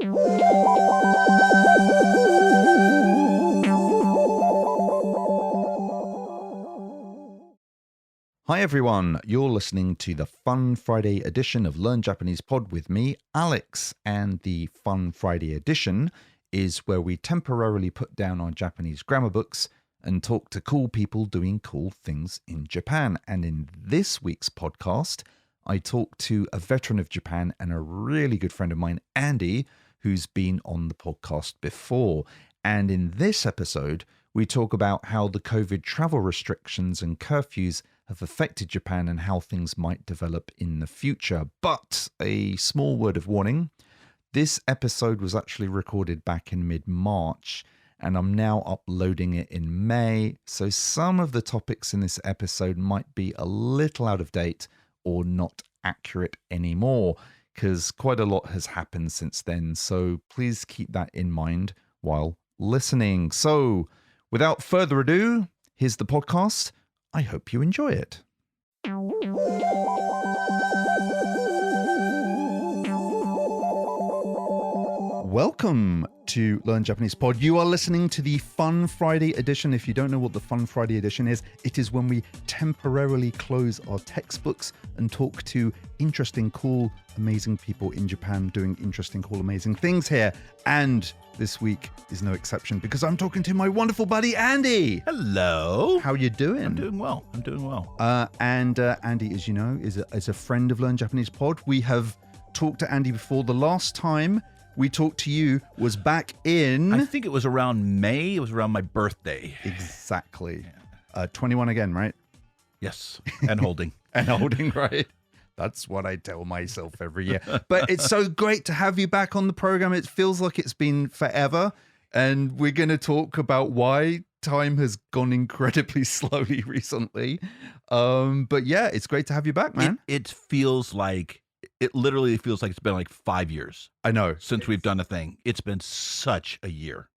Hi everyone, you're listening to the Fun Friday edition of Learn Japanese Pod with me, Alex. And the Fun Friday edition is where we temporarily put down our Japanese grammar books and talk to cool people doing cool things in Japan. And in this week's podcast, I talked to a veteran of Japan and a really good friend of mine, Andy, who's been on the podcast before. And in this episode, we talk about how the COVID travel restrictions and curfews have affected Japan and how things might develop in the future. But a small word of warning, this episode was actually recorded back in mid-March and I'm now uploading it in May. So some of the topics in this episode might be a little out of date or not accurate anymore because quite a lot has happened since then. So please keep that in mind while listening. So without further ado, here's the podcast. I hope you enjoy it. Welcome to Learn Japanese Pod. You are listening to the Fun Friday edition. If you don't know what the Fun Friday edition is, it is when we temporarily close our textbooks and talk to interesting, cool, amazing people in Japan doing interesting, cool, amazing things here. And this week is no exception because I'm talking to my wonderful buddy, Andy. Hello. How you doing? I'm doing well. And Andy, as you know, is a friend of Learn Japanese Pod. We have talked to Andy before. The last time we talked to you was back in... I think it was around May. It was around my birthday. Exactly. 21 again, right? Yes. And holding. And holding, right? That's what I tell myself every year. But it's so great to have you back on the program. It feels like it's been forever. And we're going to talk about why time has gone incredibly slowly recently. But yeah, it's great to have you back, man. It literally feels like it's been like 5 years. I know. Since we've done a thing. It's been such a year.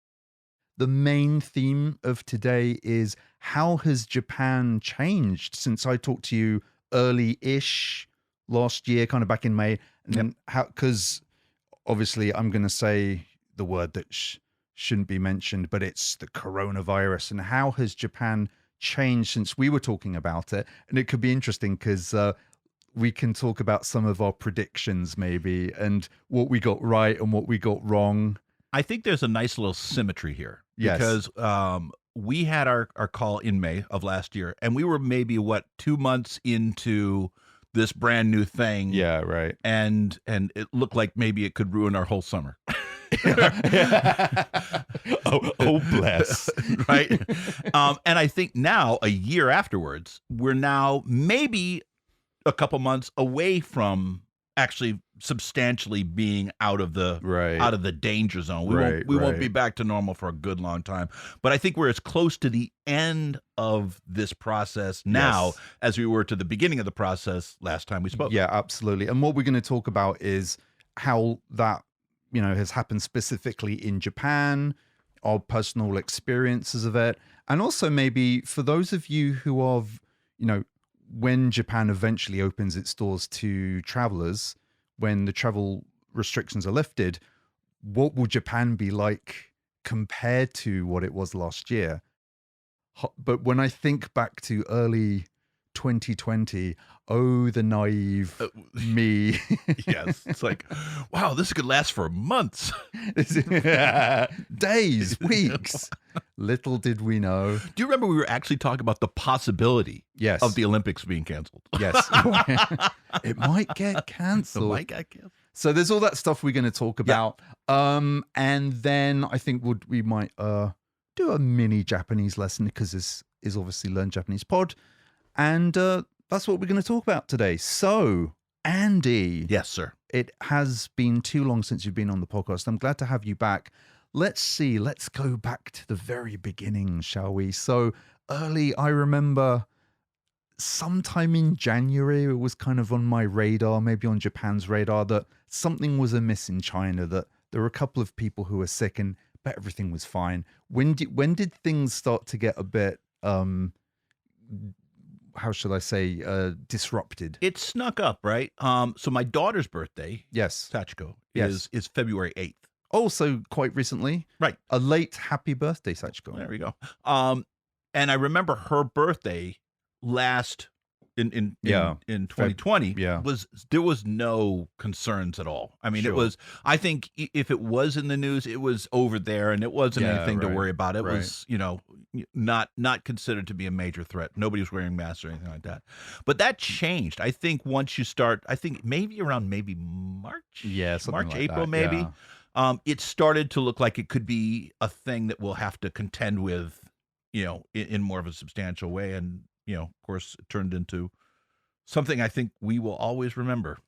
The main theme of today is how has Japan changed since I talked to you early-ish last year, kind of back in May. And then how, because obviously I'm going to say the word that shouldn't be mentioned, but it's the coronavirus. And how has Japan changed since we were talking about it? And it could be interesting because we can talk about some of our predictions maybe and what we got right and what we got wrong. I think there's a nice little symmetry here. Yes. Because we had our call in May of last year, and we were maybe, 2 months into this brand new thing. Yeah, right. And it looked like maybe it could ruin our whole summer. oh, bless. Right. And I think now, a year afterwards, we're now maybe a couple months away from actually substantially being out of the danger zone. We won't be back to normal for a good long time. But I think we're as close to the end of this process now as we were to the beginning of the process last time we spoke. Yeah, absolutely. And what we're going to talk about is how that, has happened specifically in Japan, our personal experiences of it, and also maybe for those of you who are, when Japan eventually opens its doors to travelers, when the travel restrictions are lifted, what will Japan be like compared to what it was last year? But when I think back to early 2020, oh, the naive me. Yes. It's like, wow, this could last for months. Days, weeks. Little did we know. Do you remember we were actually talking about the possibility of the Olympics being canceled? Yes. It might get canceled. So there's all that stuff we're going to talk about. And then I think we might do a mini Japanese lesson because this is obviously Learn Japanese Pod. And that's what we're going to talk about today. So, Andy. Yes, sir. It has been too long since you've been on the podcast. I'm glad to have you back. Let's go back to the very beginning, shall we? So early, I remember sometime in January, it was kind of on my radar, maybe on Japan's radar, that something was amiss in China, that there were a couple of people who were sick, but everything was fine. When did things start to get a bit, how should I say, disrupted? It snuck up, right? So my daughter's birthday, yes, Sachiko, yes, is February 8th. Also, quite recently, Right. a late happy birthday, Sachiko. There we go. And I remember her birthday last in Yeah. 2020 Yeah. there was no concerns at all. I mean, it Sure. was, I think if it was in the news, it was over there and it wasn't Yeah, anything to right, worry about. It right. was, not considered to be a major threat. Nobody was wearing masks or anything like that. But that changed. I think once you start, I think maybe around March. Yeah, something March, like April, that, maybe. yeah. It started to look like it could be a thing that we'll have to contend with, in more of a substantial way. And, of course, it turned into something I think we will always remember.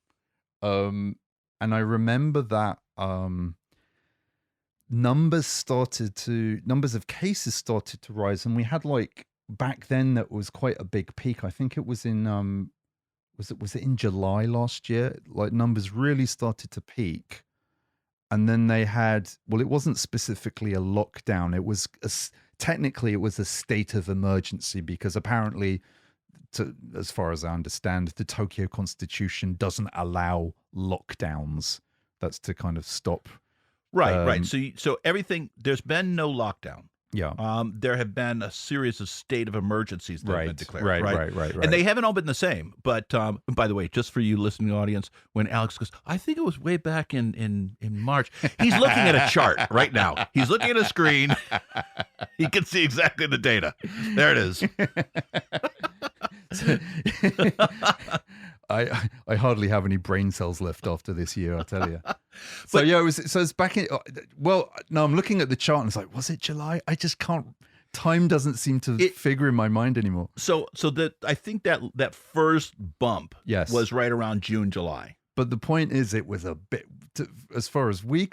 And I remember that numbers of cases started to rise, and we had back then that was quite a big peak. I think it was in was it in July last year? Like numbers really started to peak. And then they had, well, it wasn't specifically a lockdown. It was technically it was a state of emergency because apparently, as far as I understand, the Tokyo Constitution doesn't allow lockdowns. That's to kind of stop. Right. So everything, there's been no lockdown. Yeah. There have been a series of state of emergencies that have been declared. Right. And they haven't all been the same. But by the way, just for you listening audience, when Alex goes, I think it was way back in March. He's looking at a chart right now. He's looking at a screen. He can see exactly the data. There it is. I hardly have any brain cells left after this year, I tell you. So yeah, it's back in. Well, no, I'm looking at the chart and it's like, was it July? I just can't. Time doesn't seem to figure in my mind anymore. So that I think that first bump was right around June, July. But the point is, it was a bit, as far as we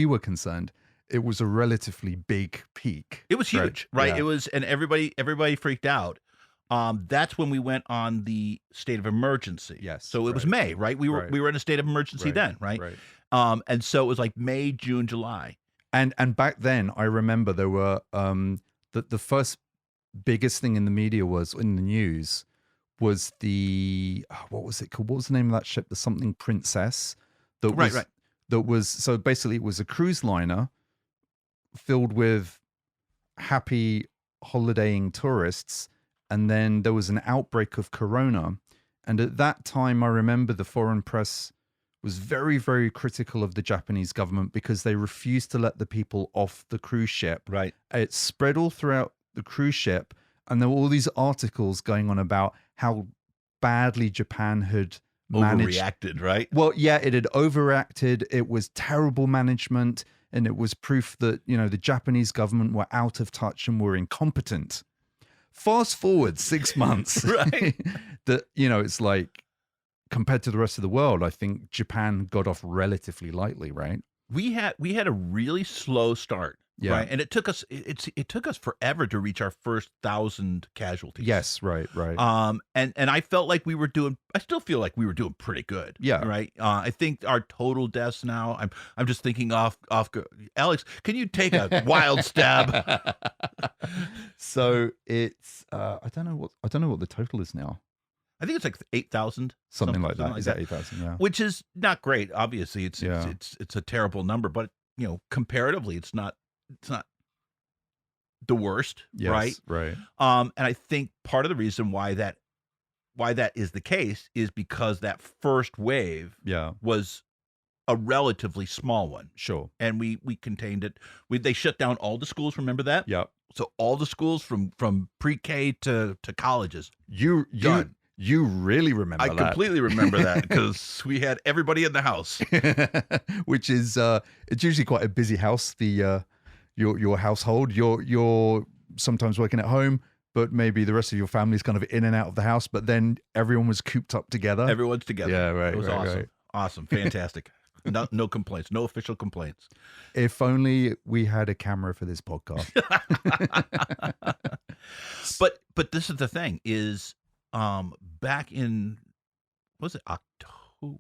were concerned, it was a relatively big peak. It was huge, right? Yeah. It was, and everybody freaked out. That's when we went on the state of emergency. Yes. So it was May, right? We were in a state of emergency then, right? Right. And so it was like May, June, July. And back then, I remember there were the first biggest thing in the media was in the news was what was it called? What was the name of that ship? The something Princess. That was so basically it was a cruise liner filled with happy holidaying tourists. And then there was an outbreak of corona. And at that time, I remember the foreign press was very, very critical of the Japanese government because they refused to let the people off the cruise ship. Right. It spread all throughout the cruise ship. And there were all these articles going on about how badly Japan had managed. Overreacted, right? Well, yeah, it had overreacted. It was terrible management. And it was proof that, the Japanese government were out of touch and were incompetent. Fast forward 6 months, right? That, it's like compared to the rest of the world, I think Japan got off relatively lightly, right? We had a really slow start, right? And it took us forever to reach our first 1,000 casualties. Yes, right. And I felt like I still feel like we were doing pretty good. Yeah. Right. I think our total deaths now, I'm just thinking off. Alex, can you take a wild stab? So it's I don't know what the total is now. I think it's like 8,000, something like that. Is that 8,000? Yeah, which is not great. Obviously, it's a terrible number, but comparatively, it's not the worst, right? Right. And I think part of the reason why that is the case is because that first wave was a relatively small one. Sure. And we contained it. They shut down all the schools, remember that? Yep. So all the schools from pre-K to colleges. Done. You really remember that. I completely remember that because we had everybody in the house. Which is it's usually quite a busy house, your household. You're sometimes working at home, but maybe the rest of your family's kind of in and out of the house, but then everyone was cooped up together. Everyone's together. Yeah, right. It was awesome. Right. Awesome. Fantastic. No complaints. No official complaints. If only we had a camera for this podcast. But this is the thing is back in, was it October?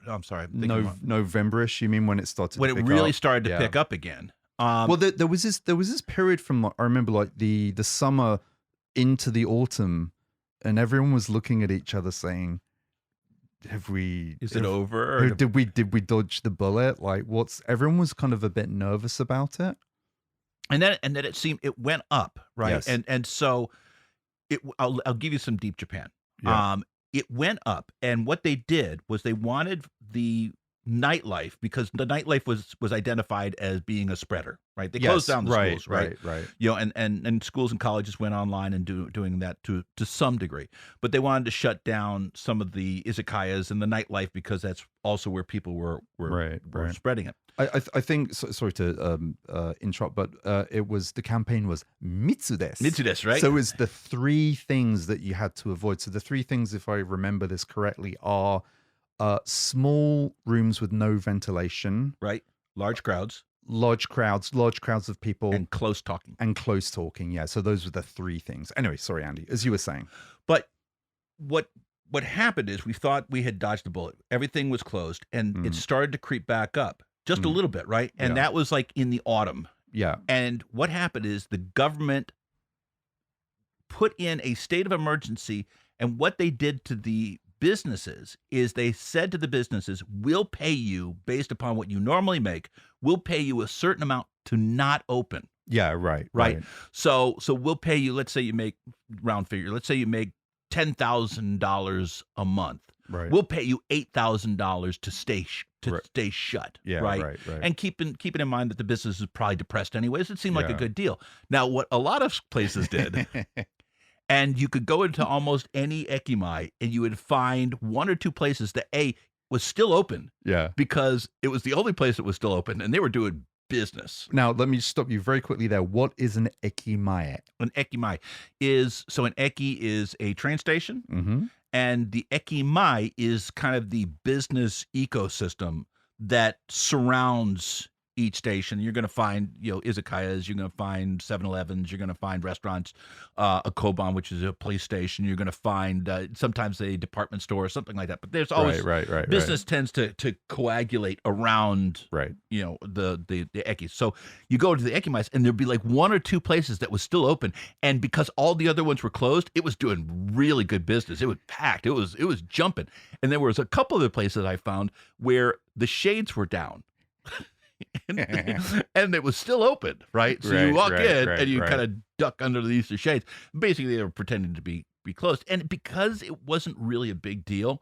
I'm sorry. November-ish, you mean, when it started when to it pick really up? started to pick up again. Well, there was this period from, I remember, like the summer into the autumn, and everyone was looking at each other saying, Is it over? Or did we dodge the bullet? Like, everyone was kind of a bit nervous about it. And then it seemed it went up, right? Yes. And so I'll give you some deep Japan. Yeah. It went up, and what they did was they wanted the nightlife, because the nightlife was identified as being a spreader, right? They closed down the schools, right? Right. You know, and schools and colleges went online and doing that to some degree, but they wanted to shut down some of the izakayas and the nightlife because that's also where people were spreading it. I think, sorry to interrupt, but the campaign was Mitsu desu. Mitsu desu, right? So it's the three things that you had to avoid. So the three things, if I remember this correctly, are small rooms with no ventilation, right? Large crowds of people, and close talking. Yeah. So those were the three things. Anyway, sorry, Andy, as you were saying. But what happened is we thought we had dodged the bullet. Everything was closed, and it started to creep back up just a little bit, right? And that was like in the autumn. Yeah. And what happened is the government put in a state of emergency, and what they did to the businesses is they said to the businesses, we'll pay you based upon what you normally make. We'll pay you a certain amount to not open. Yeah, right. So we'll pay you, let's say you make, round figure, let's say you make $10,000 a month. Right. We'll pay you $8,000 to stay stay shut. Yeah, right. And keeping in mind that the business is probably depressed anyways, it seemed like a good deal. Now, what a lot of places did, and you could go into almost any ekimai and you would find one or two places that was still open. Yeah. Because it was the only place that was still open, and they were doing business. Now, let me stop you very quickly there. What is an ekimai? An ekimai is, so an eki is a train station, and the ekimai is kind of the business ecosystem that surrounds each station. You're going to find, izakayas, you're going to find 7-Elevens, you're going to find restaurants, a koban, which is a police station. You're going to find sometimes a department store or something like that. But there's always business tends to coagulate around the ekis. So you go to the ekimais, and there'd be like one or two places that was still open, and because all the other ones were closed, it was doing really good business. It was packed. It was jumping. And there was a couple of the places I found where the shades were down. and it was still open, right? So you walk in and you kind of duck underneath the shades. Basically, they were pretending to be closed, and because it wasn't really a big deal,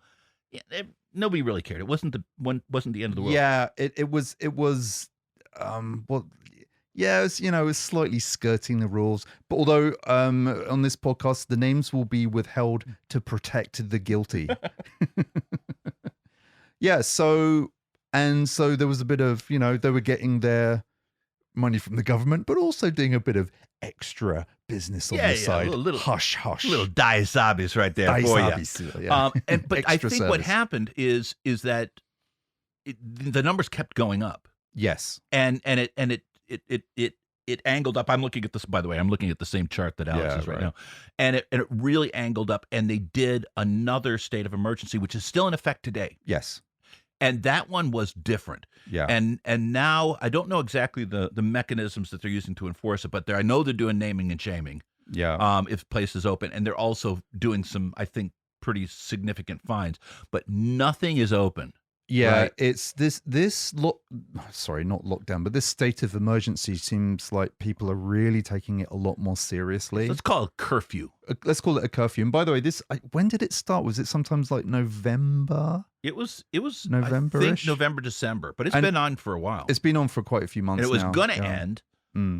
nobody really cared. It wasn't the end of the world. Yeah, it was. Well, yeah, it was slightly skirting the rules. But although on this podcast, the names will be withheld to protect the guilty. Yeah. So there was a bit of, they were getting their money from the government, but also doing a bit of extra business on the side. Little hush. Little daisabis right there for you. Yeah. But I think what happened is that the numbers kept going up. Yes. And it angled up. I'm looking at this, by the way, I'm looking at the same chart that Alex is right now. And it really angled up, and they did another state of emergency, which is still in effect today. Yes. And that one was different. Yeah. And now I don't know exactly the mechanisms that they're using to enforce it, but I know they're doing naming and shaming. Yeah. If places open, and they're also doing some, I think, pretty significant fines, but nothing is open. Yeah, right? It's sorry, not lockdown, but this state of emergency seems like people are really taking it a lot more seriously. Let's call it curfew. Let's call it a curfew. And by the way, when did it start? Was it sometimes like November? It was November-ish? I think November, December, but it's been on for a while. It's been on for quite a few months now. And it was going to end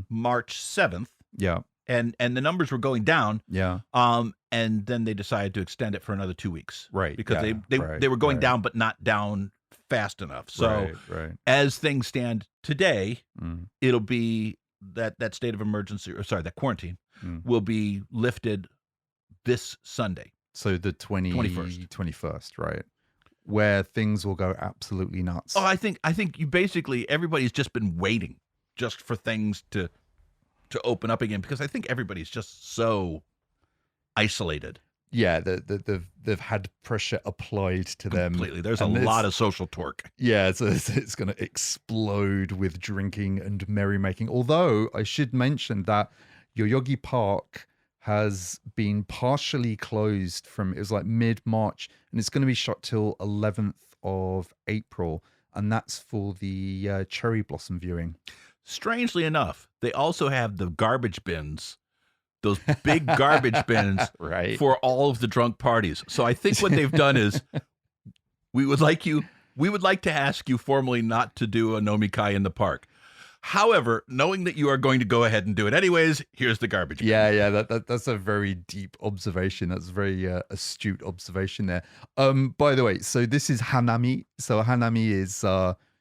March 7th. Yeah. And the numbers were going down. Yeah. And then they decided to extend it for another 2 weeks. Right. Because they were going down, but not down fast enough. So as things stand today, it'll be that state of emergency, or sorry, that quarantine will be lifted this Sunday. So the 21st, right? Where things will go absolutely nuts. Oh, I think you basically, everybody's just been waiting just for things to open up again, because I think everybody's just so isolated. Yeah, they've had pressure applied to them completely. There's a lot of social torque. Yeah, so it's going to explode with drinking and merrymaking. Although I should mention that Yoyogi Park has been partially closed it was like mid-March, and it's going to be shut till 11th of April, and that's for the cherry blossom viewing. Strangely enough, they also have the garbage bins, those big garbage bins Right. for all of the drunk parties. So I think what they've done is we would like to ask you formally not to do a nomikai in the park. However, knowing that you are going to go ahead and do it anyways, here's the garbage bin. Yeah, that's a very deep observation. That's a very astute observation there. By the way, so this is Hanami. So Hanami is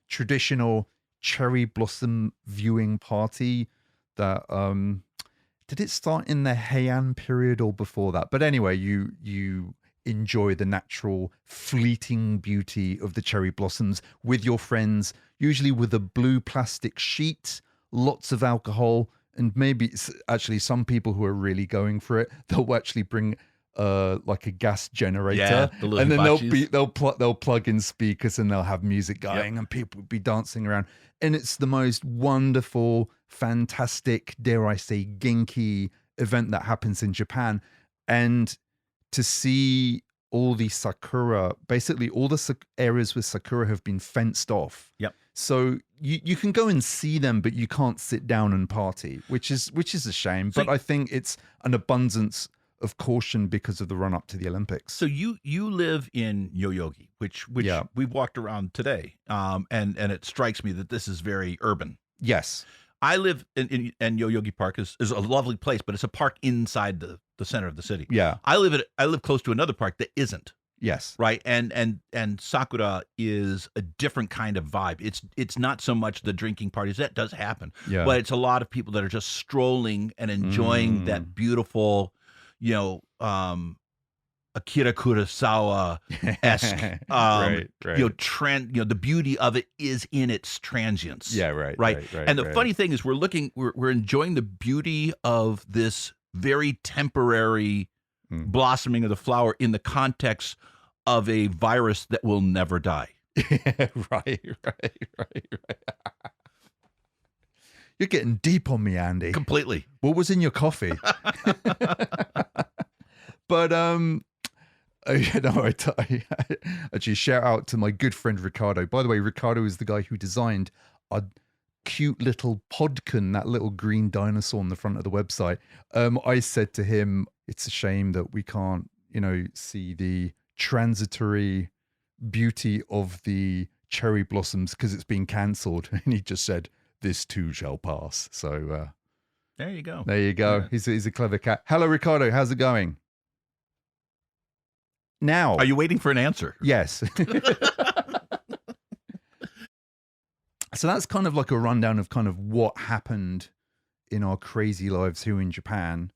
traditional cherry blossom viewing party that did it start in the Heian period or before that? But anyway, you enjoy the natural fleeting beauty of the cherry blossoms with your friends, usually with a blue plastic sheet, lots of alcohol, and maybe actually some people who are really going for it, they'll actually bring like a gas generator, and then they'll plug in speakers and they'll have music going, and people will be dancing around, and it's the most wonderful, fantastic, dare I say, ginky event that happens in Japan. And to see all the sakura, basically all the areas with sakura have been fenced off. Yep. So you can go and see them, but you can't sit down and party, which is a shame. But I think it's an abundance of caution because of the run up to the Olympics. So you live in Yoyogi, which we've walked around today, and it strikes me that this is very urban. Yes. I live in Yoyogi Park is a lovely place, but it's a park inside the center of the city. Yeah. I live close to another park that isn't. Yes. Right. And Sakura is a different kind of vibe. It's not so much the drinking parties. That does happen. Yeah. But it's a lot of people that are just strolling and enjoying that beautiful, Akira Kurosawa-esque, right. the beauty of it is in its transience. Yeah, right. And the funny thing is we're enjoying the beauty of this very temporary blossoming of the flower in the context of a virus that will never die. Right. You're getting deep on me, Andy. Completely. What was in your coffee? But I actually shout out to my good friend Ricardo. By the way, Ricardo is the guy who designed a cute little podkin, that little green dinosaur on the front of the website. I said to him, it's a shame that we can't, see the transitory beauty of the cherry blossoms because it's been cancelled. And he just said, this too shall pass. So there you go. There you go. Yeah. He's a clever cat. Hello, Ricardo. How's it going? Now, are you waiting for an answer? Yes. So that's kind of like a rundown of kind of what happened in our crazy lives here in Japan.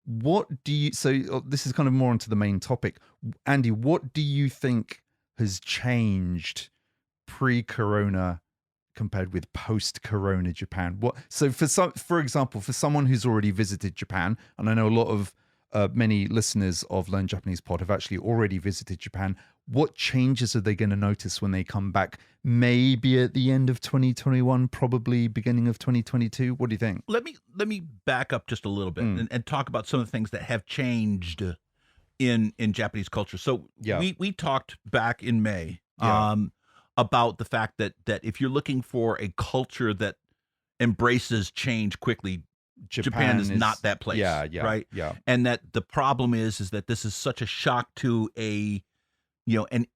What do you, so this is kind of more onto the main topic. Andy, what do you think has changed pre-corona compared with post-corona Japan? So for example, for someone who's already visited Japan, and I know a lot of many listeners of Learn Japanese Pod have actually already visited Japan, what changes are they going to notice when they come back? Maybe at the end of 2021, probably beginning of 2022. What do you think? Let me back up just a little bit and talk about some of the things that have changed in Japanese culture. So we talked back in May about the fact that if you're looking for a culture that embraces change quickly, Japan is not that place. Right. Yeah. And that the problem is that this is such a shock to an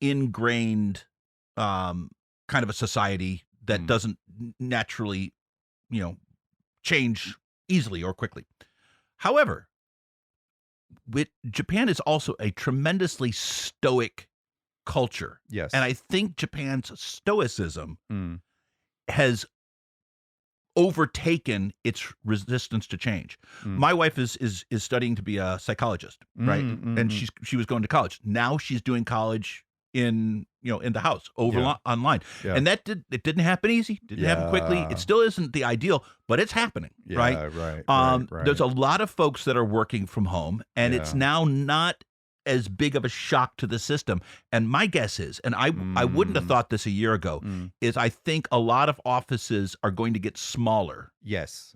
ingrained kind of a society that doesn't naturally, change easily or quickly. However, Japan is also a tremendously stoic culture. Yes. And I think Japan's stoicism has overtaken its resistance to change. My wife is studying to be a psychologist, right? And she was going to college. Now she's doing college in the house online. And it didn't happen easy, didn't happen quickly. It still isn't the ideal, but it's happening, right? Right. There's a lot of folks that are working from home, and it's now not as big of a shock to the system. And my guess is, and I wouldn't have thought this a year ago, is I think a lot of offices are going to get smaller. Yes.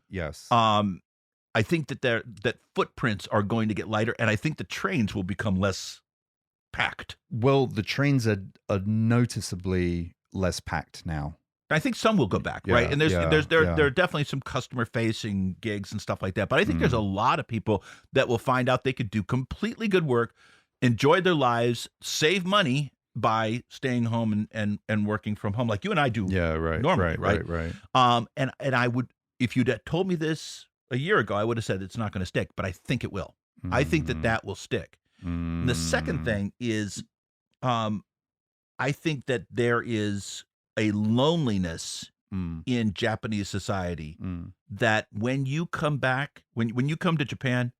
I think that footprints are going to get lighter, and I think the trains will become less packed. Well, the trains are noticeably less packed now. I think some will go back, right? And there are definitely some customer facing gigs and stuff like that. But I think there's a lot of people that will find out they could do completely good work, enjoy their lives, save money by staying home and working from home, like you and I do. Yeah, right. Normally, right. And I would, if you'd told me this a year ago, I would have said it's not going to stick. But I think it will. I think that will stick. And the second thing is, I think that there is a loneliness in Japanese society that when you come back, when you come to Japan,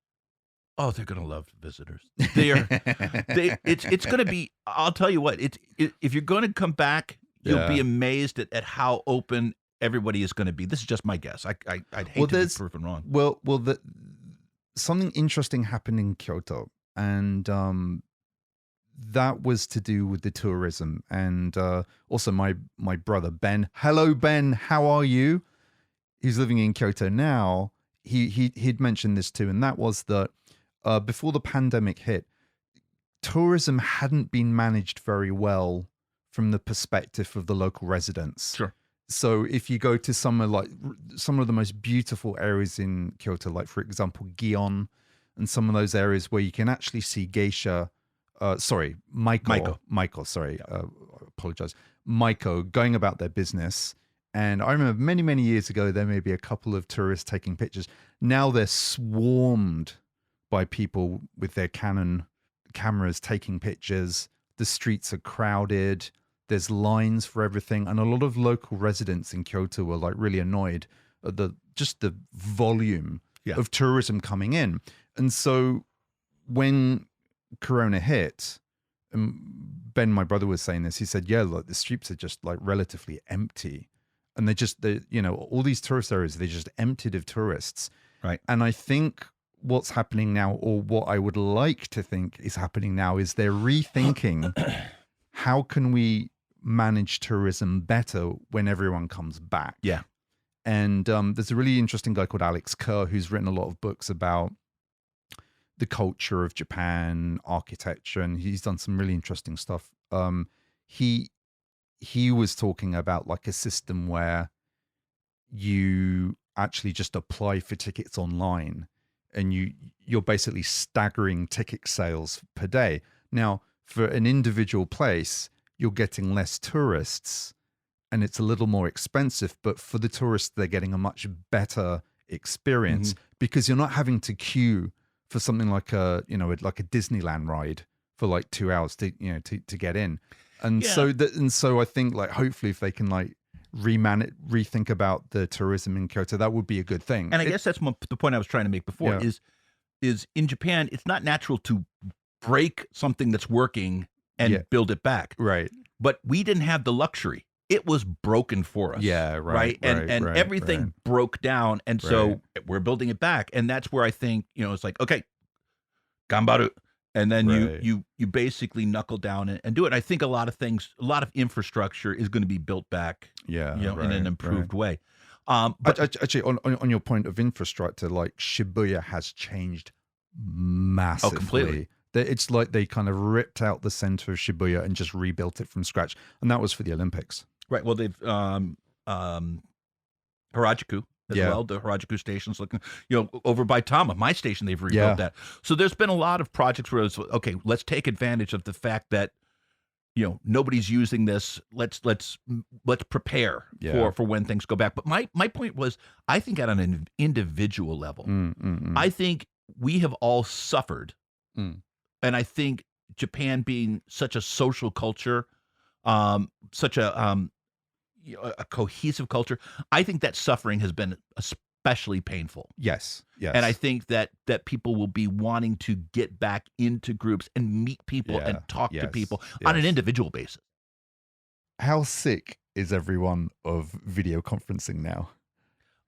oh, they're gonna love visitors. It's gonna be. I'll tell you what. If you're going to come back, you'll be amazed at how open everybody is going to be. This is just my guess. I'd hate to be proven wrong. Well, something interesting happened in Kyoto, and that was to do with the tourism, and also my brother Ben. Hello, Ben. How are you? He's living in Kyoto now. He'd mentioned this too, and that was that before the pandemic hit, tourism hadn't been managed very well from the perspective of the local residents. Sure. So if you go to some of the most beautiful areas in Kyoto, like for example Gion, and some of those areas where you can actually see geisha. Maiko, sorry, apologize. Maiko going about their business. And I remember many, many years ago, there may be a couple of tourists taking pictures. Now they're swarmed by people with their Canon cameras taking pictures. The streets are crowded. There's lines for everything. And a lot of local residents in Kyoto were like really annoyed at the volume of tourism coming in. And so when Corona hit, and Ben, my brother, was saying this. He said, "Yeah, like the streets are just like relatively empty, and all these tourist areas, they're just emptied of tourists." Right. And I think what's happening now, or what I would like to think is happening now, is they're rethinking how can we manage tourism better when everyone comes back. Yeah. And there's a really interesting guy called Alex Kerr who's written a lot of books about the culture of Japan, architecture, and he's done some really interesting stuff. He was talking about like a system where you actually just apply for tickets online, and you're basically staggering ticket sales per day. Now, for an individual place, you're getting less tourists, and it's a little more expensive. But for the tourists, they're getting a much better experience because you're not having to queue for something like a Disneyland ride for like 2 hours to get in. And so I think like hopefully if they can like rethink about the tourism in Kyoto, that would be a good thing. And I guess that's the point I was trying to make before is in Japan, it's not natural to break something that's working and build it back. Right. But we didn't have the luxury. It was broken for us. Yeah, right. And everything broke down. And so we're building it back. And that's where I think, it's like, okay, gambaru. And then you basically knuckle down and do it. And I think a lot of infrastructure is going to be built back, in an improved way. But actually, on your point of infrastructure, like Shibuya has changed massively. Oh, completely. It's like they kind of ripped out the center of Shibuya and just rebuilt it from scratch. And that was for the Olympics. Right. Well, they've Harajuku as well. The Harajuku station's looking, over by Tama, my station, they've rebuilt that. So there's been a lot of projects where it's okay, let's take advantage of the fact that nobody's using this. Let's prepare for when things go back. But my point was, I think at an individual level, I think we have all suffered. And I think Japan being such a social culture, such a cohesive culture, I think that suffering has been especially painful. Yes. And I think that people will be wanting to get back into groups and meet people and talk to people on an individual basis. How sick is everyone of video conferencing now?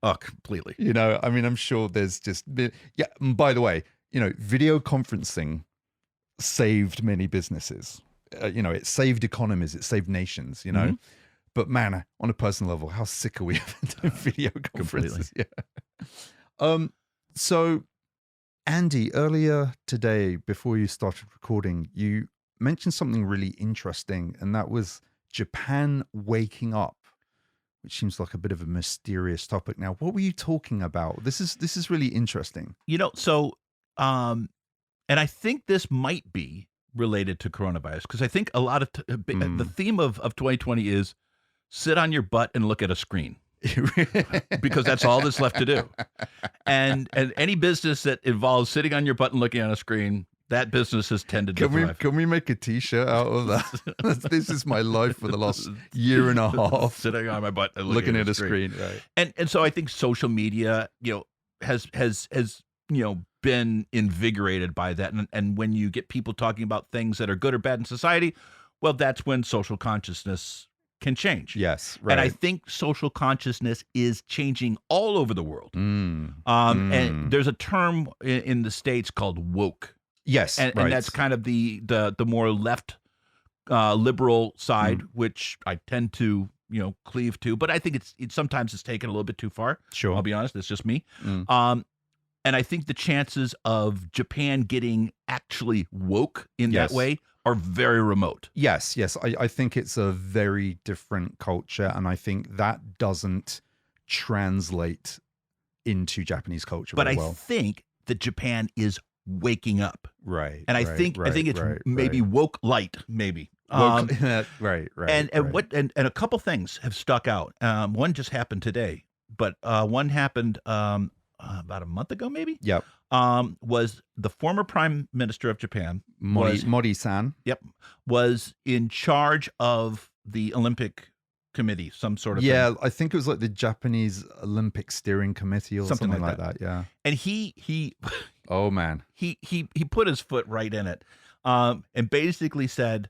Oh, completely. I mean, I'm sure there's just and by the way, video conferencing saved many businesses. It saved economies, it saved nations, But man, on a personal level, how sick are we of video conferences? Completely. Yeah. So, Andy, earlier today, before you started recording, you mentioned something really interesting, and that was Japan waking up, which seems like a bit of a mysterious topic. Now, what were you talking about? This is really interesting. So, and I think this might be related to coronavirus because I think a lot of the theme of 2020 is sit on your butt and look at a screen. Because that's all that's left to do. And any business that involves sitting on your butt and looking at a screen, that business has tended to thrive. Can we make a T-shirt out of that? This is my life for the last year and a half. Sitting on my butt and looking at a screen. Right. And so I think social media, has been invigorated by that. And when you get people talking about things that are good or bad in society, well, that's when social consciousness can change. Yes, right. And I think social consciousness is changing all over the world. And there's a term in the States called woke. Yes, and that's kind of the more left liberal side, which I tend to cleave to. But I think it's sometimes it's taken a little bit too far. Sure, I'll be honest. It's just me. And I think the chances of Japan getting actually woke in that way are very remote. Yes. I think it's a very different culture, and I think that doesn't translate into Japanese culture very well. But I think that Japan is waking up. Right. And I think it's maybe woke light, maybe. Right. And a couple things have stuck out. One just happened today, but one happened about a month ago, maybe. Yep. Was the former Prime Minister of Japan, Modi-san. Yep, was in charge of the Olympic Committee, some sort of thing. I think it was like the Japanese Olympic Steering Committee or something like that. Yeah. And he oh man, he put his foot right in it, and basically said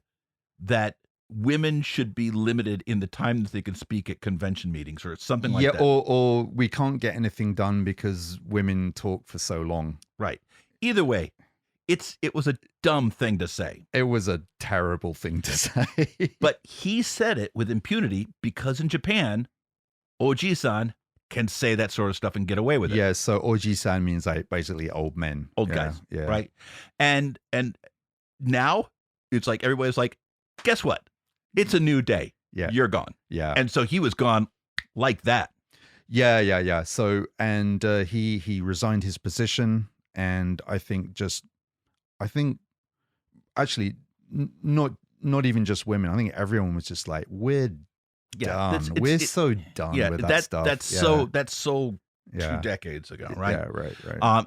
that women should be limited in the time that they can speak at convention meetings or something like that. Yeah, or we can't get anything done because women talk for so long. Right. Either way, it was a dumb thing to say. It was a terrible thing to say. But he said it with impunity because in Japan, Oji-san can say that sort of stuff and get away with it. Yeah, so Oji-san means like basically old men. Old guys, right? And now it's like everybody's like, guess what? It's a new day. Yeah. You're gone. Yeah. And so he was gone like that. Yeah. So, and he resigned his position. And I think actually not even just women. I think everyone was just like, we're done. We're so done with that stuff. That's so 2 decades ago, right? Yeah, right.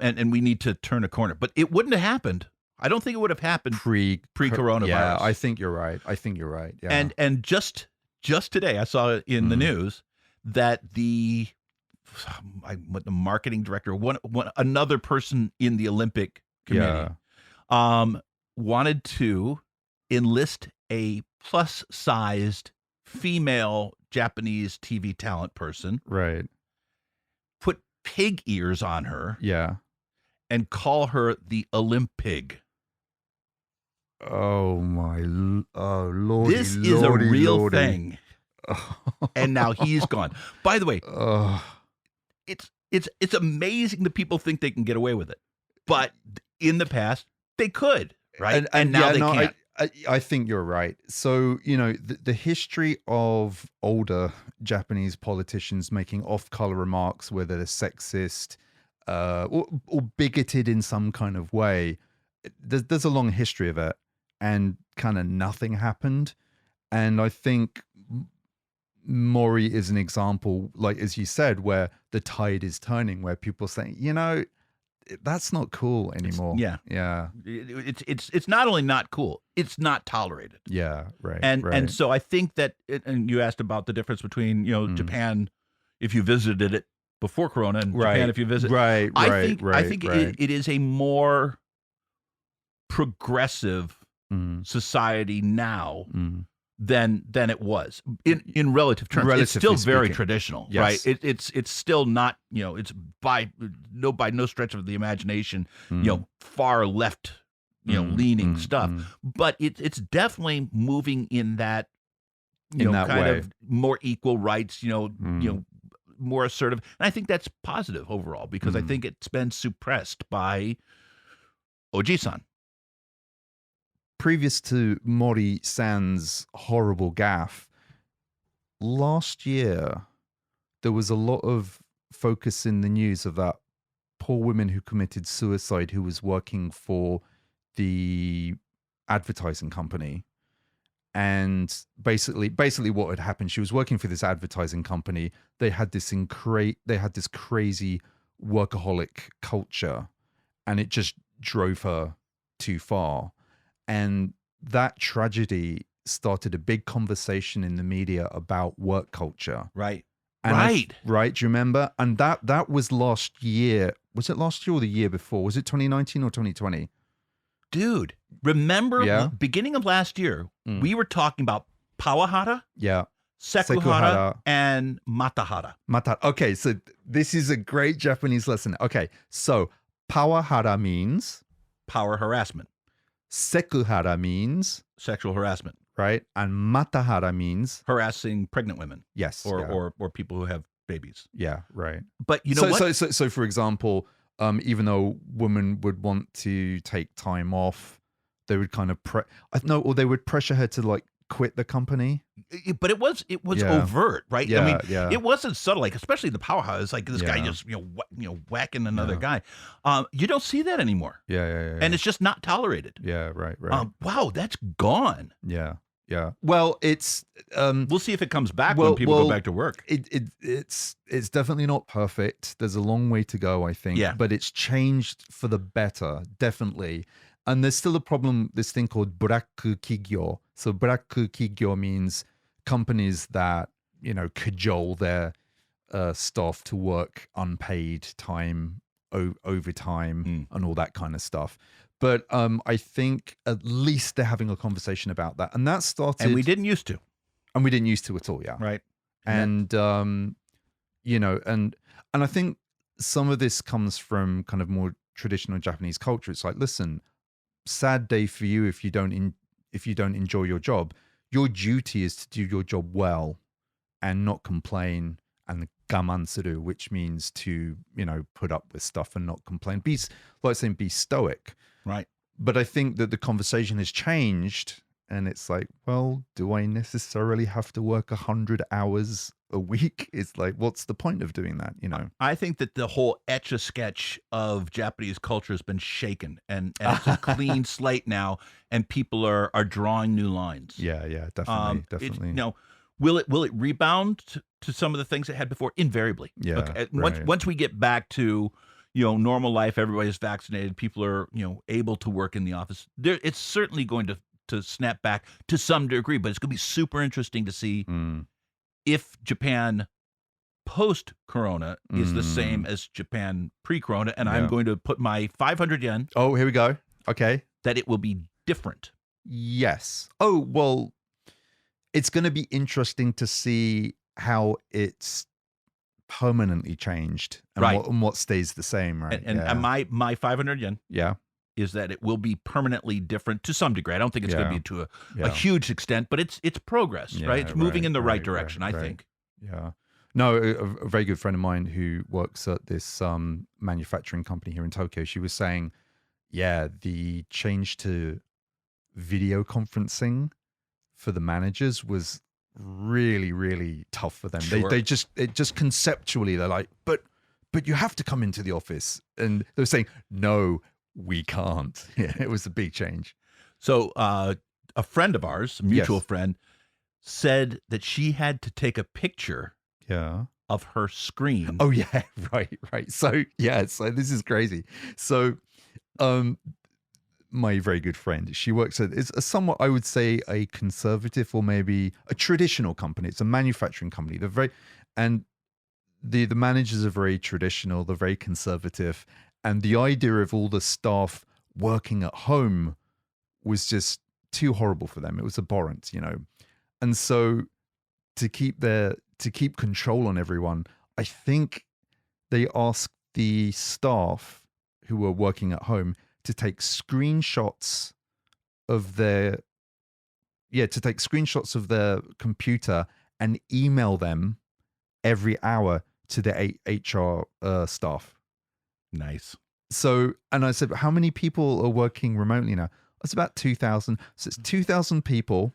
And we need to turn a corner. But it wouldn't have happened. I don't think it would have happened pre-coronavirus. Yeah, I think you're right. Yeah. And just today, I saw in the news that the marketing director, another person in the Olympic committee, wanted to enlist a plus-sized female Japanese TV talent person. Right. Put pig ears on her. Yeah. And call her the Olympig. Oh my, Lordy. This is a real thing. And now he's gone. By the way, it's amazing that people think they can get away with it. But in the past, they could, right? And now they can't. I think you're right. So, the history of older Japanese politicians making off-color remarks, whether they're sexist or bigoted in some kind of way, there's a long history of it. And kind of nothing happened. And I think Mori is an example, like as you said, where the tide is turning, where people are saying, that's not cool anymore. Yeah. It's not only not cool, it's not tolerated. Yeah, right. And so I think that, and you asked about the difference between, Japan, if you visited it before Corona, and Japan, if you visit. Right. I think it is a more progressive society now than it was in relative terms. It's still very traditional, right? It's still not, it's by no stretch of the imagination, far left, leaning stuff, but it's definitely moving in that, kind way. of more equal rights, more assertive. And I think that's positive overall because I think it's been suppressed by Oji-san. Previous to Mori-san's horrible gaffe, last year there was a lot of focus in the news of that poor woman who committed suicide who was working for the advertising company. And basically what had happened, she was working for this advertising company. They had this crazy workaholic culture, and it just drove her too far. And that tragedy started a big conversation in the media about work culture. Right. And right. Right. Do you remember? And that was last year. Was it last year or the year before? Was it 2019 or 2020? Dude, remember Yeah. beginning of last year, we were talking about Pawahara, Yeah. Sekuhara, and Matahara. Okay, so this is a great Japanese lesson. Okay, so Pawahara means Power harassment. Sekuhara means Sexual harassment. right, and Matahara means harassing pregnant women. Yes, or people who have babies. Yeah, right. But you know what? So for example, even though women would want to take time off, they would kind of or they would pressure her to like quit the company. But it was overt, right? Yeah, I mean, yeah. it wasn't subtle, like especially the powerhouse, like this guy just whacking another guy. You don't see that anymore. Yeah. And it's just not tolerated. Yeah, right. Wow, that's gone. Yeah. Well, it's we'll see if it comes back when people go back to work. It's definitely not perfect. There's a long way to go, I think. Yeah. But it's changed for the better, definitely. And there's still a problem, this thing called buraku kigyo. So buraku kigyo means companies that, cajole their staff to work unpaid time, overtime, and all that kind of stuff. But I think at least they're having a conversation about that. And that started... And we didn't used to. And we didn't used to at all, yeah. Right. And, and I think some of this comes from kind of more traditional Japanese culture. It's like, listen, sad day for you if you don't enjoy your job. Your duty is to do your job well and not complain and gaman suru, which means to, put up with stuff and not complain. Be stoic. Right. But I think that the conversation has changed, and it's like, well, do I necessarily have to work 100 hours a week? It's like, what's the point of doing that? I think that the whole etch-a-sketch of Japanese culture has been shaken, and it's a clean slate now, and people are drawing new lines. Yeah, definitely. Will it rebound to some of the things it had before? Invariably. Yeah. Okay. Right. Once we get back to normal life, everybody's vaccinated, people are able to work in the office. It's certainly going to snap back to some degree, but it's going to be super interesting to see if Japan post-corona is the same as Japan pre-corona, and I'm going to put my 500 yen. Oh, here we go. Okay. That it will be different. Yes. Oh, well, it's going to be interesting to see how it's permanently changed and what stays the same, right? And my 500 yen is that it will be permanently different to some degree. I don't think it's going to be to a huge extent, but it's progress, right? It's moving in the right direction, I think. Yeah. No, a very good friend of mine who works at this manufacturing company here in Tokyo, she was saying, the change to video conferencing for the managers was really, really tough for them. Sure. They just conceptually, they're like, but you have to come into the office. And they were saying, no, we can't. Yeah, it was a big change. So a friend of ours, a mutual friend, said that she had to take a picture of her screen. Oh, yeah, right. So, so this is crazy. So, my very good friend, she works at, it's a somewhat, I would say, a conservative or maybe a traditional company. It's a manufacturing company. And the managers are very traditional. They're very conservative. And the idea of all the staff working at home was just too horrible for them. It was abhorrent, And so to keep control on everyone, I think they asked the staff who were working at home to take screenshots of their computer and email them every hour to the HR staff. Nice. So, and I said, how many people are working remotely now? It's about 2,000. So it's 2,000 people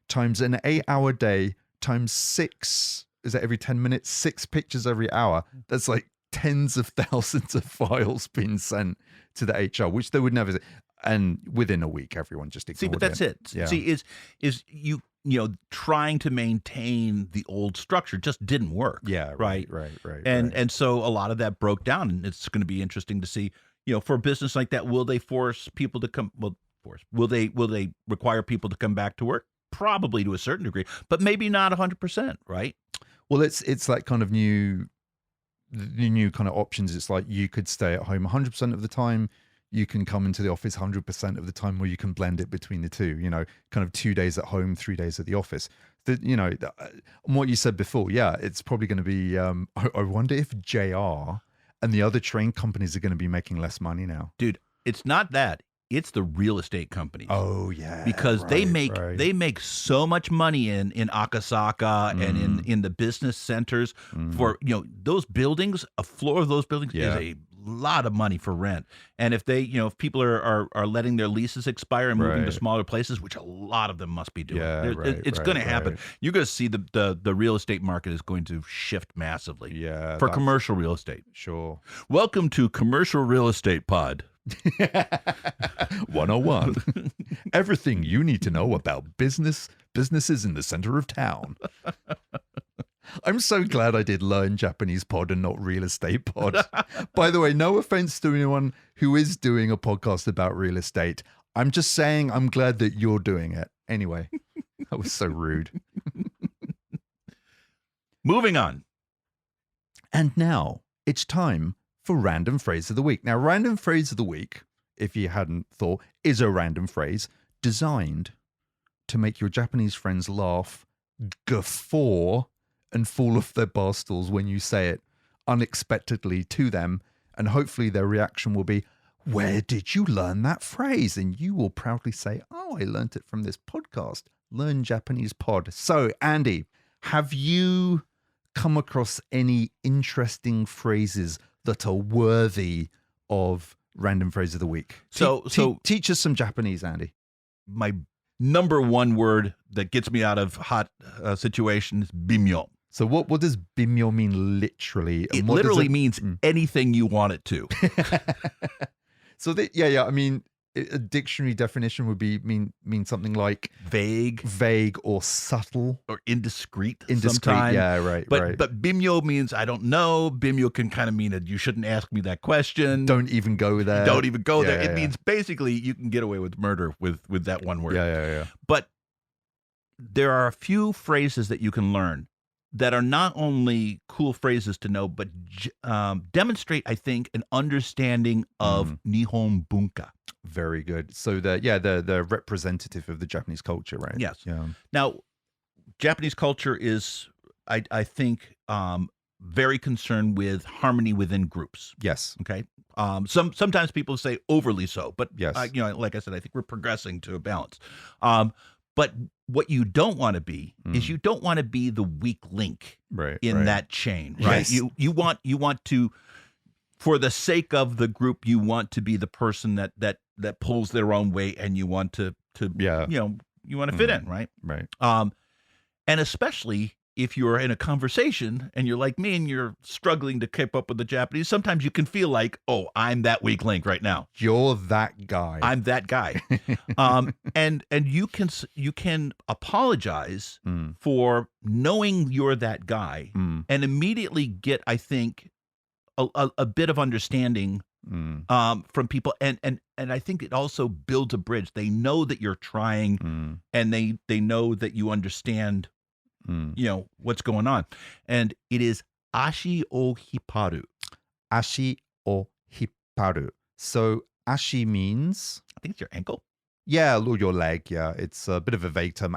times an 8-hour day times 6. Is that every 10 minutes? 6 pictures every hour. That's like tens of thousands of files being sent to the HR, which they would never say. And within a week, everyone just ignored it. See, but that's it. Yeah. See, is you trying to maintain the old structure just didn't work. Yeah, right. And so a lot of that broke down, and it's going to be interesting to see, for a business like that, will they force people to come? Well, will they require people to come back to work? Probably to a certain degree, but maybe not 100%, right? Well, it's like kind of new kind of options. It's like you could stay at home 100% of the time. You can come into the office 100% of the time, or you can blend it between the two, kind of 2 days at home, 3 days at the office. What you said before, yeah, it's probably going to be, I wonder if JR and the other train companies are going to be making less money now. Dude, it's not that. It's the real estate companies. Oh, yeah. Because they make so much money in Akasaka and in the business centers for, those buildings, a floor of those buildings is a lot of money for rent. And if they, if people are letting their leases expire and moving to smaller places, which a lot of them must be doing, it's going to happen. You're going to see the real estate market is going to shift massively. Yeah. For commercial real estate. Sure. Welcome to Commercial Real Estate Pod. 101. Everything you need to know about businesses in the center of town. I'm so glad I did Learn Japanese Pod and not Real Estate Pod. By the way, no offense to anyone who is doing a podcast about real estate. I'm just saying I'm glad that you're doing it. Anyway, that was so rude. Moving on. And now it's time for Random Phrase of the Week. Now, Random Phrase of the Week, if you hadn't thought, is a random phrase designed to make your Japanese friends laugh, guffaw, and fall off their bar stools when you say it unexpectedly to them. And hopefully their reaction will be, where did you learn that phrase? And you will proudly say, oh, I learned it from this podcast, Learn Japanese Pod. So, Andy, have you come across any interesting phrases that are worthy of Random Phrase of the Week? So teach us some Japanese, Andy. My number one word that gets me out of hot situations is bimyo. So what does bimyo mean literally? It literally means anything you want it to. So I mean, a dictionary definition would mean something like vague or subtle or indiscreet. Sometimes. Yeah, right. But bimyo means I don't know. Bimyo can kind of mean that you shouldn't ask me that question. Don't even go there. Don't even go there. It means basically you can get away with murder with that one word. Yeah. But there are a few phrases that you can learn that are not only cool phrases to know, but demonstrate, I think, an understanding of Nihon bunka. Very good. So they're representative of the Japanese culture, right? Yes. Yeah. Now, Japanese culture is, I think, very concerned with harmony within groups. Yes. Okay. Sometimes people say overly so, but yes. Like I said, I think we're progressing to a balance. But what you don't want to be is you don't want to be the weak link in that chain, right? Yes. You want to, for the sake of the group, you want to be the person that pulls their own weight, and you want to you want to fit in, right? Right. And especially if you're in a conversation and you're like me and you're struggling to keep up with the Japanese, sometimes you can feel like, oh, I'm that weak link right now. You're that guy. I'm that guy. And you can apologize for knowing you're that guy and immediately get, I think, a bit of understanding from people. And I think it also builds a bridge. They know that you're trying and they know that you understand what's going on. And it is ashi o hipparu. Ashi o hipparu. So ashi means, I think it's your ankle. Yeah, or your leg. Yeah, it's a bit of a vague term.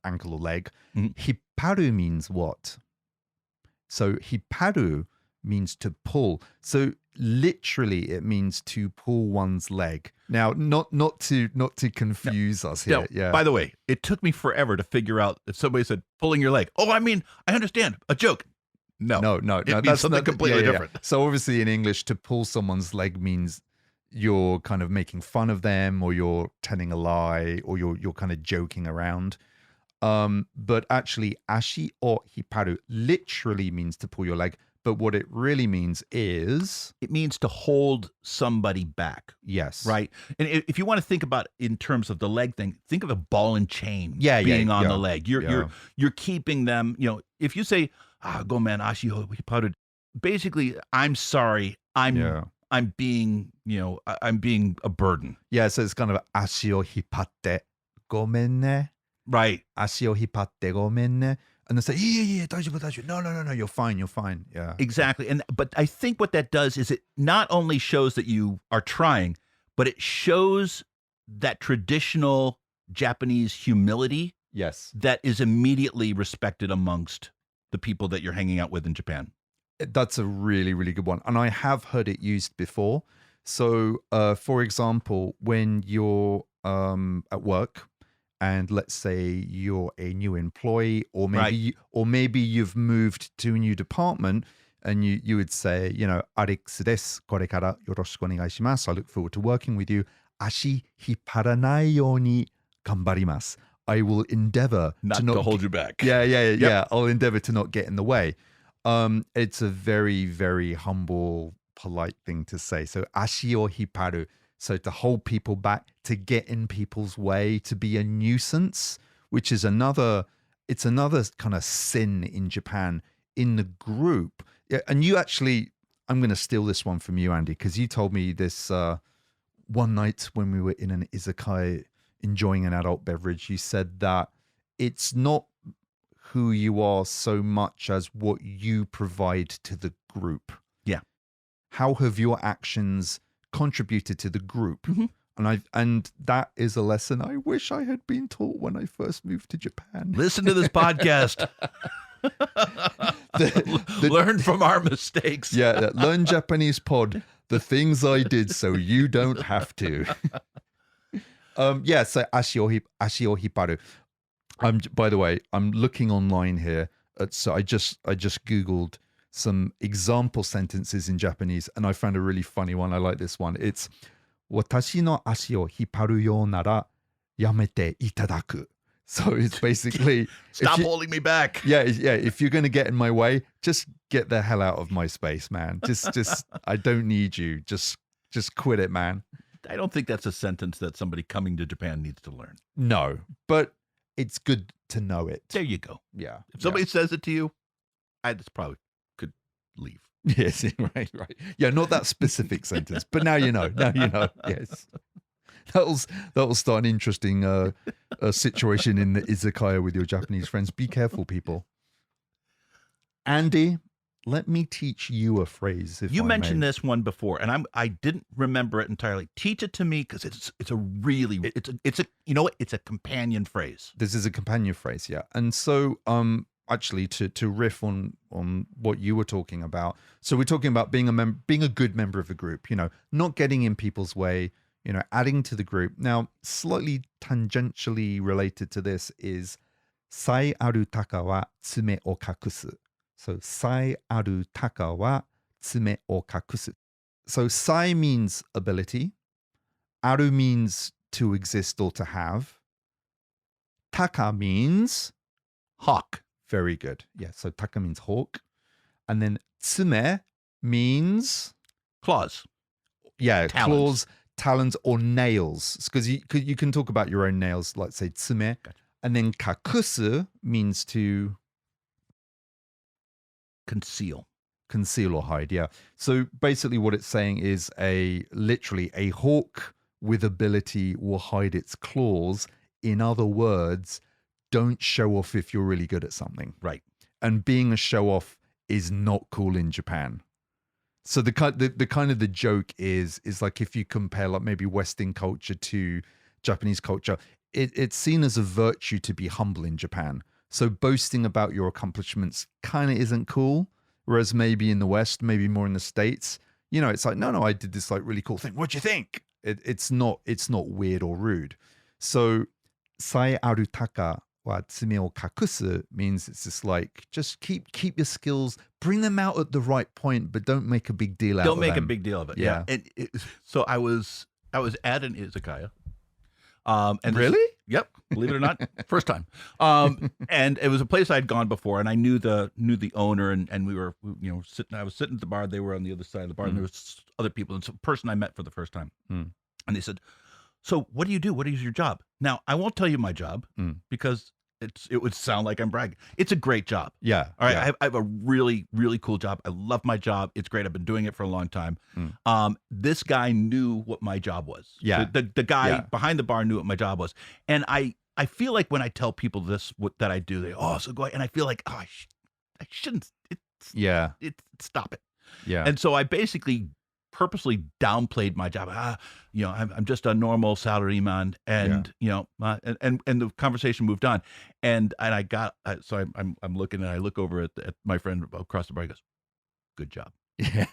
Ankle or leg. Hipparu means what? So hipparu means to pull. So literally, it means to pull one's leg. Now, not to confuse us here. No, yeah. By the way, it took me forever to figure out if somebody said pulling your leg. Oh, I mean, I understand a joke. No. No. It means That's something not, completely different. So obviously in English, to pull someone's leg means you're kind of making fun of them, or you're telling a lie, or you're kind of joking around. But actually, ashi o hiparu literally means to pull your leg. But what it really means is, It means to hold somebody back, yes, right? And if you want to think about in terms of the leg thing, think of a ball and chain being on the leg. You're keeping them, if you say, go man, ashi o hiparu, basically, I'm sorry. I'm being, I'm being a burden. Yeah, so it's kind of ashi o hippatte gomen ne. Right. Ashi o hippatte gomen ne. And they say, yeah, daijoubu. No, you're fine. Yeah. Exactly. But I think what that does is it not only shows that you are trying, but it shows that traditional Japanese humility Yes. that is immediately respected amongst the people that you're hanging out with in Japan. That's a really, really good one. And I have heard it used before. So, for example, when you're at work, and let's say you're a new employee, or maybe you've moved to a new department, and you would say, Alex desu, korekara yoroshiku onegaishimasu. I look forward to working with you. Ashi hipparanai you ni ganbarimasu. I will endeavor not to hold you back. Yeah. I'll endeavor to not get in the way. It's a very, very humble, polite thing to say. So ashi o hipparu. So to hold people back, to get in people's way, to be a nuisance, which is another kind of sin in Japan in the group. Yeah, and you actually, I'm going to steal this one from you, Andy, because you told me this one night when we were in an izakaya enjoying an adult beverage. You said that it's not who you are so much as what you provide to the group. Yeah. How have your actions contributed to the group? Mm-hmm. And that is a lesson I wish I had been taught when I first moved to Japan. Listen to this podcast. Learn from our mistakes. Yeah, learn Japanese pod. The things I did so you don't have to. So ashi o hipparu. By the way, I'm looking online here. So I just Googled some example sentences in Japanese, and I found a really funny one. I like this one. It's watashi no ashi o hipparu you nara yamete itadaku. So it's basically stop holding me back. Yeah. If you're going to get in my way, just get the hell out of my space, man. Just I don't need you. Just quit it, man. I don't think that's a sentence that somebody coming to Japan needs to learn. No, but it's good to know it. There you go. Yeah. If somebody says it to you, I just probably could leave. Yes, right. Yeah, not that specific sentence, but now you know. Yes. That'll start an interesting situation in the izakaya with your Japanese friends. Be careful, people. Andy, let me teach you a phrase. If you I mentioned may. this one before, and I didn't remember it entirely. Teach it to me, because it's a companion phrase. This is a companion phrase, yeah. And so actually to riff on what you were talking about. So we're talking about being a good member of the group, not getting in people's way, adding to the group. Now, slightly tangentially related to this is sai aru taka wa tsume o kakusu. So sai aru taka wa tsume o kakusu. So sai means ability, aru means to exist or to have, taka means Hawk. very good. Yeah, so taka means hawk. And then tsume means Claws. yeah, Talons. claws, talons, or nails. Because you can talk about your own nails, like say tsume. Gotcha. And then kakusu means to Conceal. or hide. Yeah. So basically, what it's saying is literally a hawk with ability will hide its claws. In other words, don't show off if you're really good at something. Right. And being a show off is not cool in Japan. So the kind of the joke is like if you compare like maybe Western culture to Japanese culture, it's seen as a virtue to be humble in Japan. So boasting about your accomplishments kind of isn't cool. Whereas maybe in the West, maybe more in the States, it's like, no, I did this like really cool thing. What'd you think? It's not weird or rude. So sai aru taka wa tsume o kakusu means it's just like, just keep your skills, bring them out at the right point, but don't make a big deal out of them. Don't make a big deal of it. Yeah. And so I was at an izakaya. And Really? Yep. Believe it or not, first time. And it was a place I'd gone before, and I knew the owner, and we were, sitting. I was sitting at the bar. They were on the other side of the bar, and there was other people, and some person I met for the first time. Mm. And they said, "So what do you do? What is your job?" Now I won't tell you my job because it would sound like I'm bragging. It's a great job. Yeah. All right. Yeah. I have a really, really cool job. I love my job. It's great. I've been doing it for a long time. This guy knew what my job was. Yeah. The guy behind the bar knew what my job was. And I feel like when I tell people this, that I do, they, so go ahead. And I feel like, I shouldn't. Stop it. Yeah. And so I basically purposely downplayed my job. I'm just a normal salaryman, and and the conversation moved on, and I got so I'm looking, and I look over at my friend across the bar. He goes, "Good job." Yeah.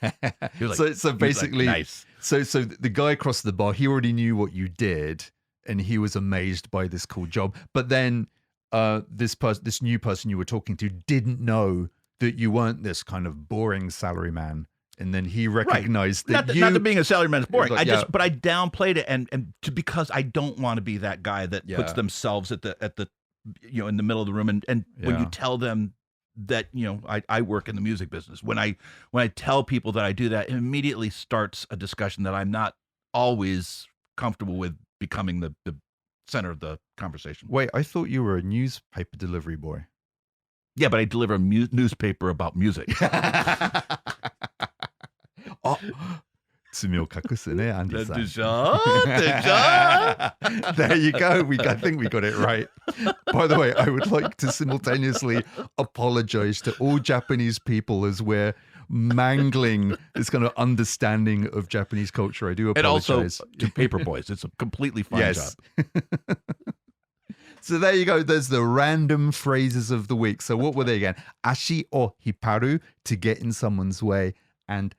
He was like, so basically, nice. So the guy across the bar, he already knew what you did, and he was amazed by this cool job. But then this new person you were talking to didn't know that you weren't this kind of boring salaryman. And then he recognized that not that being a salaryman is boring. Like, but I downplayed it, and because I don't want to be that guy that puts themselves at the in the middle of the room. And when you tell them that I work in the music business, when I tell people that I do that, it immediately starts a discussion that I'm not always comfortable with becoming the center of the conversation. Wait, I thought you were a newspaper delivery boy. Yeah, but I deliver a newspaper about music. Tsumi o kakusu ne, Andy-san. There you go. I think we got it right. By the way, I would like to simultaneously apologize to all Japanese people as we're mangling this kind of understanding of Japanese culture. I do apologize. And also to paper boys. It's a completely fine job. So there you go. There's the random phrases of the week. So what were they again? Ashi o hipparu, to get in someone's way, and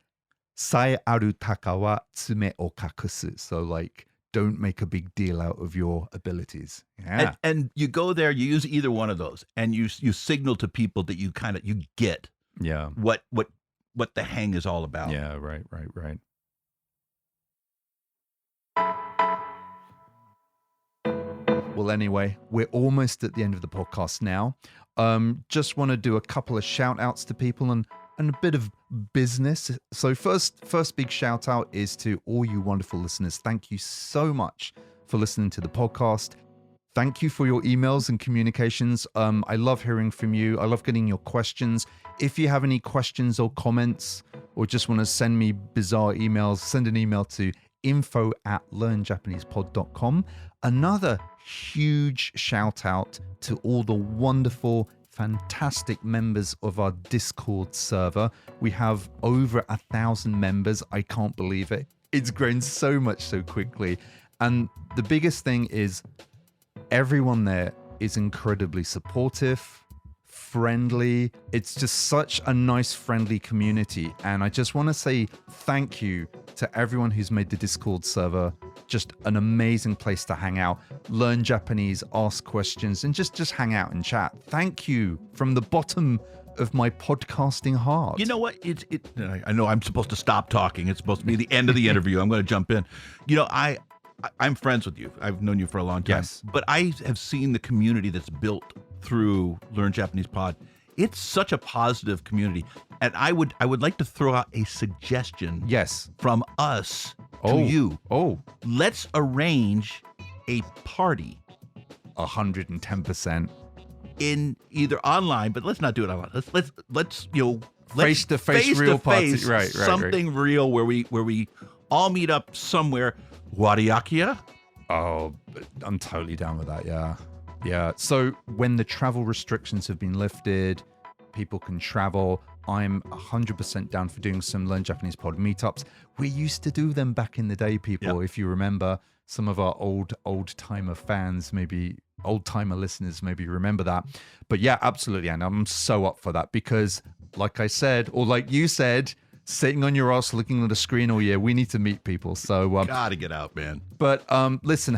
sai aru taka wa tsume o kakusu. So like, don't make a big deal out of your abilities. Yeah. And you go there, you use either one of those, and you signal to people that you get what the hang is all about. Yeah, right. Well, anyway, we're almost at the end of the podcast now. Just want to do a couple of shout outs to people and a bit of business. So first big shout out is to all you wonderful listeners. Thank you so much for listening to the podcast. Thank you for your emails and communications. I love hearing from you. I love getting your questions. If you have any questions or comments, or just want to send me bizarre emails, send an email to info@learnjapanesepod.com. Another huge shout out to all the wonderful, fantastic members of our Discord server. We have over 1,000 members. I can't believe it. It's grown so much so quickly. And the biggest thing is everyone there is incredibly supportive, friendly. It's just such a nice, friendly community. And I just want to say thank you to everyone who's made the Discord server just an amazing place to hang out, learn Japanese, ask questions, and just hang out and chat. Thank you from the bottom of my podcasting heart. You know what? I know I'm supposed to stop talking. It's supposed to be the end of the interview. I'm going to jump in. I'm friends with you. I've known you for a long time. Yes. But I have seen the community that's built through Learn Japanese Pod. It's such a positive community. And I would like to throw out a suggestion from us to you. Let's arrange a party. 110%. In either online, but let's not do it online. Let's face to face real party. Right. Something real where we all meet up somewhere. Wariakia? Oh, I'm totally down with that. Yeah. So when the travel restrictions have been lifted, people can travel. I'm 100% down for doing some Learn Japanese Pod meetups. We used to do them back in the day, people. If you remember, some of our old-timer fans, maybe old-timer listeners, maybe remember that. But yeah, absolutely. And I'm so up for that because, like I said, or like you said, sitting on your ass looking at a screen all year. We need to meet people. So Gotta get out, man. But listen,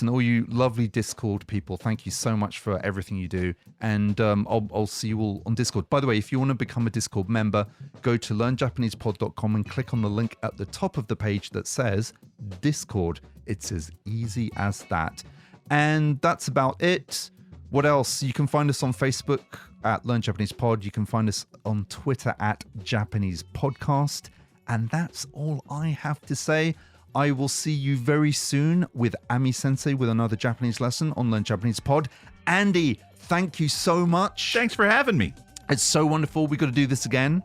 all you lovely Discord people, thank you so much for everything you do. And I'll see you all on Discord. By the way, if you want to become a Discord member, go to learnjapanesepod.com and click on the link at the top of the page that says Discord. It's as easy as that. And that's about it. What else? You can find us on Facebook at Learn Japanese Pod. You can find us on Twitter at Japanese Podcast. And that's all I have to say. I will see you very soon with Ami Sensei with another Japanese lesson on Learn Japanese Pod. Andy, thank you so much. Thanks for having me. It's so wonderful. We got to do this again.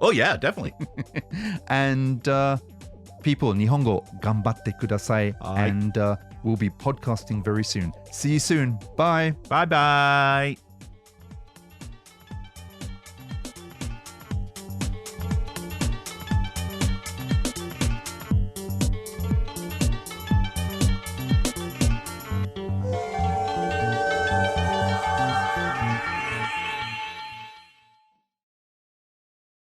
Oh, yeah, definitely. And people, Nihongo, ganbatte kudasai. And we'll be podcasting very soon. See you soon. Bye. Bye-bye.